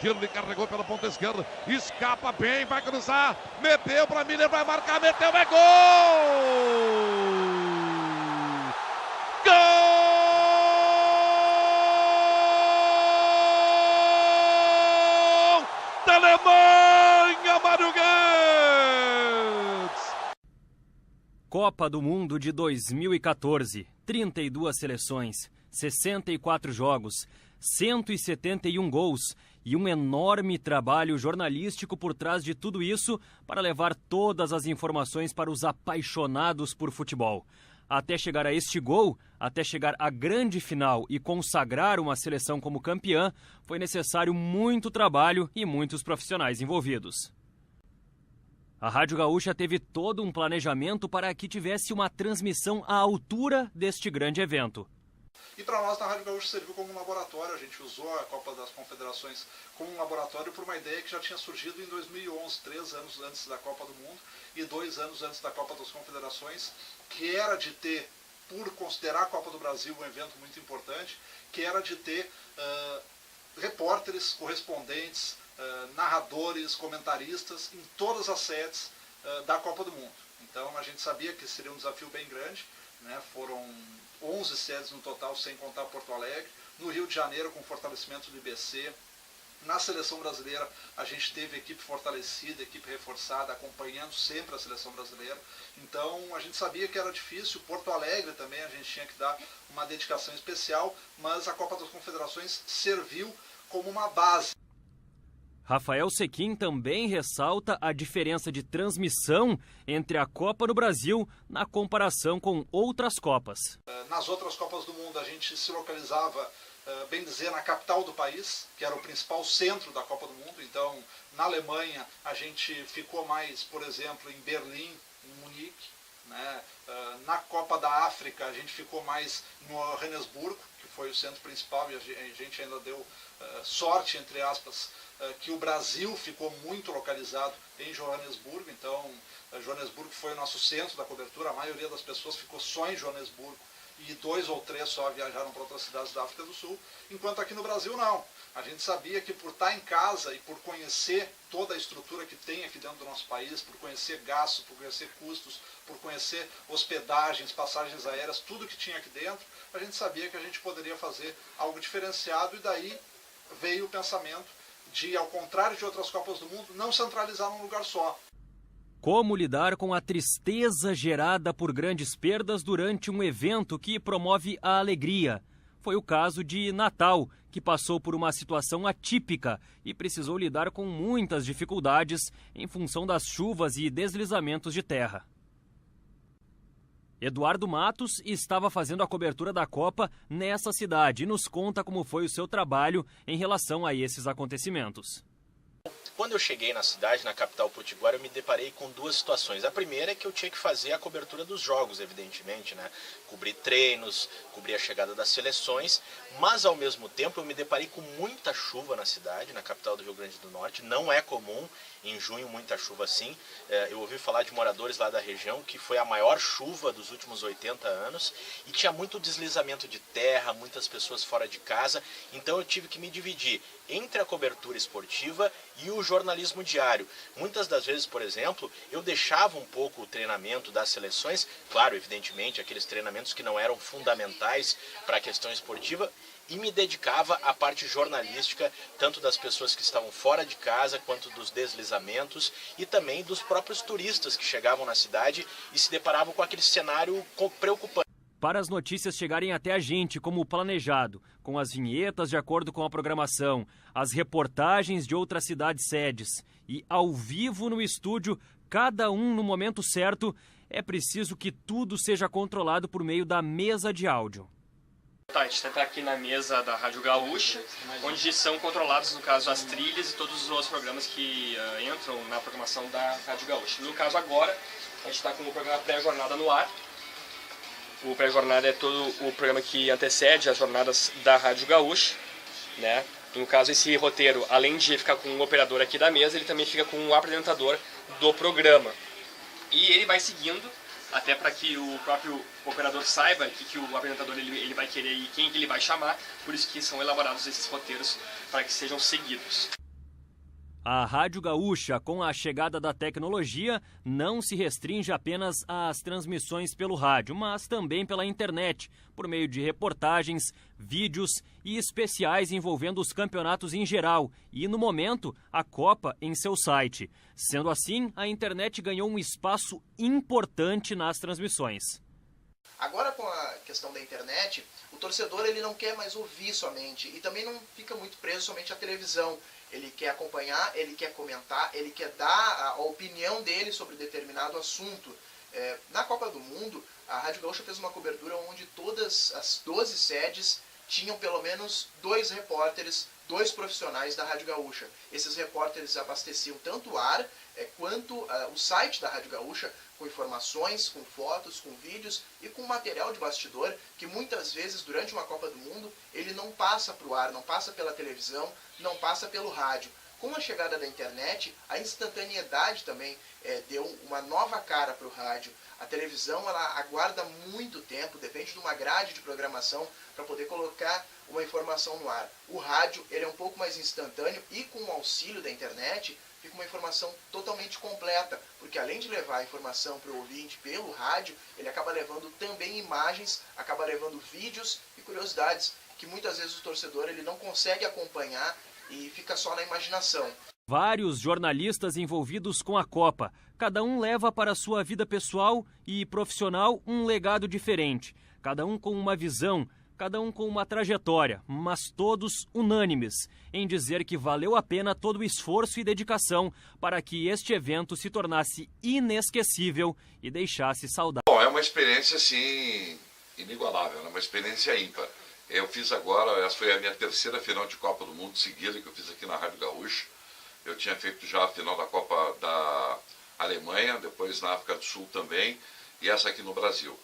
Kirli carregou pela ponta esquerda, escapa bem, vai cruzar, meteu para Miller, vai marcar, meteu, é gol! Gol da Alemanha, Mário Götze! Copa do Mundo de 2014, 32 seleções, 64 jogos, 171 gols e um enorme trabalho jornalístico por trás de tudo isso para levar todas as informações para os apaixonados por futebol. Até chegar a este gol, até chegar à grande final e consagrar uma seleção como campeã, foi necessário muito trabalho e muitos profissionais envolvidos. A Rádio Gaúcha teve todo um planejamento para que tivesse uma transmissão à altura deste grande evento. E para nós na Rádio Gaúcha serviu como um laboratório, a gente usou a Copa das Confederações como um laboratório por uma ideia que já tinha surgido em 2011, 3 anos antes da Copa do Mundo e 2 anos antes da Copa das Confederações, que era de ter, por considerar a Copa do Brasil um evento muito importante, que era de ter repórteres, correspondentes, narradores, comentaristas em todas as sedes da Copa do Mundo. Então a gente sabia que seria um desafio bem grande, né? Foram 11 sedes no total, sem contar Porto Alegre. No Rio de Janeiro, com fortalecimento do IBC. Na seleção brasileira, a gente teve equipe fortalecida, equipe reforçada, acompanhando sempre a seleção brasileira. Então, a gente sabia que era difícil. Porto Alegre também a gente tinha que dar uma dedicação especial, mas a Copa das Confederações serviu como uma base. Rafael Sequim também ressalta a diferença de transmissão entre a Copa do Brasil na comparação com outras Copas. Nas outras Copas do Mundo a gente se localizava, bem dizer, na capital do país, que era o principal centro da Copa do Mundo. Então, na Alemanha a gente ficou mais, por exemplo, em Berlim, em Munique, né? Na Copa da África a gente ficou mais no Joanesburgo, que foi o centro principal, e a gente ainda deu sorte, entre aspas, que o Brasil ficou muito localizado em Joanesburgo. Então, Joanesburgo foi o nosso centro da cobertura, a maioria das pessoas ficou só em Joanesburgo e 2 ou 3 só viajaram para outras cidades da África do Sul, enquanto aqui no Brasil não. A gente sabia que por estar em casa e por conhecer toda a estrutura que tem aqui dentro do nosso país, por conhecer gastos, por conhecer custos, por conhecer hospedagens, passagens aéreas, tudo que tinha aqui dentro, a gente sabia que a gente poderia fazer algo diferenciado, e daí veio o pensamento de, ao contrário de outras Copas do Mundo, não centralizar num lugar só. Como lidar com a tristeza gerada por grandes perdas durante um evento que promove a alegria? Foi o caso de Natal, que passou por uma situação atípica e precisou lidar com muitas dificuldades em função das chuvas e deslizamentos de terra. Eduardo Matos estava fazendo a cobertura da Copa nessa cidade e nos conta como foi o seu trabalho em relação a esses acontecimentos. Quando eu cheguei na cidade, na capital potiguara, eu me deparei com 2 situações. A primeira é que eu tinha que fazer a cobertura dos jogos, evidentemente, né? Cobrir treinos, cobrir a chegada das seleções, mas ao mesmo tempo eu me deparei com muita chuva na cidade, na capital do Rio Grande do Norte. Não é comum em junho muita chuva assim. Eu ouvi falar de moradores lá da região que foi a maior chuva dos últimos 80 anos e tinha muito deslizamento de terra, muitas pessoas fora de casa. Então eu tive que me dividir entre a cobertura esportiva e o jornalismo diário. Muitas das vezes, por exemplo, eu deixava um pouco o treinamento das seleções, claro, evidentemente, aqueles treinamentos que não eram fundamentais para a questão esportiva, e me dedicava à parte jornalística, tanto das pessoas que estavam fora de casa, quanto dos deslizamentos e também dos próprios turistas que chegavam na cidade e se deparavam com aquele cenário preocupante. Para as notícias chegarem até a gente como planejado, com as vinhetas de acordo com a programação, as reportagens de outras cidades sedes e ao vivo no estúdio, cada um no momento certo, é preciso que tudo seja controlado por meio da mesa de áudio. Tá, a gente está aqui na mesa da Rádio Gaúcha, onde são controlados, no caso, as trilhas e todos os outros programas que entram na programação da Rádio Gaúcha. No caso agora, a gente está com o programa Pré-Jornada no ar. O Pré-Jornada é todo o programa que antecede as jornadas da Rádio Gaúcha, né? No caso, esse roteiro, além de ficar com um operador aqui da mesa, ele também fica com um apresentador do programa. E ele vai seguindo, até para que o próprio operador saiba que o apresentador ele vai querer e quem que ele vai chamar, por isso que são elaborados esses roteiros para que sejam seguidos. A Rádio Gaúcha, com a chegada da tecnologia, não se restringe apenas às transmissões pelo rádio, mas também pela internet, por meio de reportagens, vídeos e especiais envolvendo os campeonatos em geral e, no momento, a Copa em seu site. Sendo assim, a internet ganhou um espaço importante nas transmissões. Agora, com a questão da internet, o torcedor ele não quer mais ouvir somente e também não fica muito preso somente à televisão. Ele quer acompanhar, ele quer comentar, ele quer dar a opinião dele sobre determinado assunto. Na Copa do Mundo, a Rádio Gaúcha fez uma cobertura onde todas as 12 sedes tinham pelo menos 2 repórteres, 2 profissionais da Rádio Gaúcha. Esses repórteres abasteciam tanto o ar quanto o site da Rádio Gaúcha com informações, com fotos, com vídeos e com material de bastidor que muitas vezes durante uma Copa do Mundo ele não passa para o ar, não passa pela televisão, não passa pelo rádio. Com a chegada da internet, a instantaneidade também deu uma nova cara para o rádio. A televisão ela aguarda muito tempo, depende de uma grade de programação para poder colocar uma informação no ar. O rádio ele é um pouco mais instantâneo e com o auxílio da internet fica uma informação totalmente completa, porque além de levar a informação para o ouvinte pelo rádio, ele acaba levando também imagens, acaba levando vídeos e curiosidades que muitas vezes o torcedor ele não consegue acompanhar e fica só na imaginação. Vários jornalistas envolvidos com a Copa. Cada um leva para a sua vida pessoal e profissional um legado diferente. Cada um com uma visão, cada um com uma trajetória, mas todos unânimes em dizer que valeu a pena todo o esforço e dedicação para que este evento se tornasse inesquecível e deixasse saudade. Bom, é uma experiência, assim, inigualável, é uma experiência ímpar. Eu fiz agora, essa foi a minha 3ª final de Copa do Mundo seguida que eu fiz aqui na Rádio Gaúcha. Eu tinha feito já a final da Copa da Alemanha, depois na África do Sul também, e essa aqui no Brasil.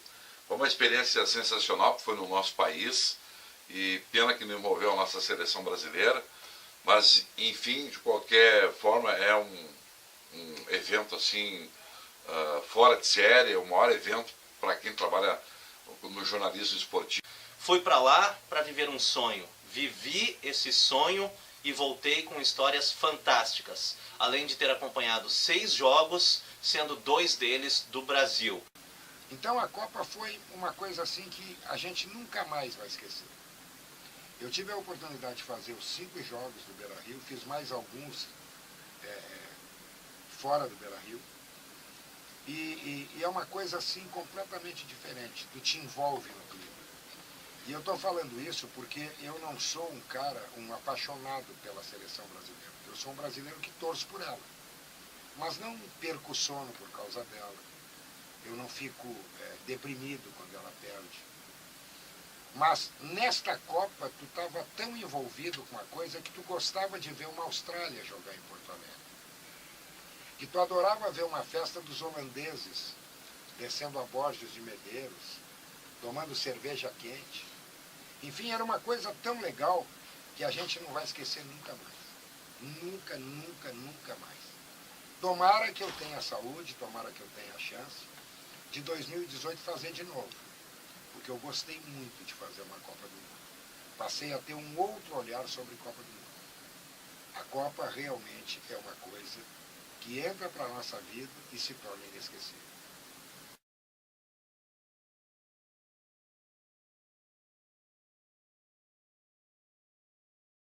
Foi uma experiência sensacional, porque foi no nosso país, e pena que não envolveu a nossa seleção brasileira, mas, enfim, de qualquer forma, é um evento, assim, fora de série, o maior evento para quem trabalha no jornalismo esportivo. Fui para lá para viver um sonho, vivi esse sonho e voltei com histórias fantásticas, além de ter acompanhado 6 jogos, sendo 2 deles do Brasil. Então a Copa foi uma coisa assim que a gente nunca mais vai esquecer. Eu tive a oportunidade de fazer os 5 jogos do Beira-Rio, fiz mais alguns fora do Beira-Rio. E é uma coisa assim completamente diferente, tu te envolve no clima. E eu estou falando isso porque eu não sou um apaixonado pela seleção brasileira. Eu sou um brasileiro que torço por ela. Mas não perco o sono por causa dela. Eu não fico deprimido quando ela perde. Mas nesta Copa tu estava tão envolvido com a coisa que tu gostava de ver uma Austrália jogar em Porto Alegre. Que tu adorava ver uma festa dos holandeses descendo a Borges de Medeiros, tomando cerveja quente. Enfim, era uma coisa tão legal que a gente não vai esquecer nunca mais. Nunca, nunca, nunca mais. Tomara que eu tenha saúde, tomara que eu tenha a chance de 2018 fazer de novo. Porque eu gostei muito de fazer uma Copa do Mundo. Passei a ter um outro olhar sobre Copa do Mundo. A Copa realmente é uma coisa que entra para a nossa vida e se torna inesquecível.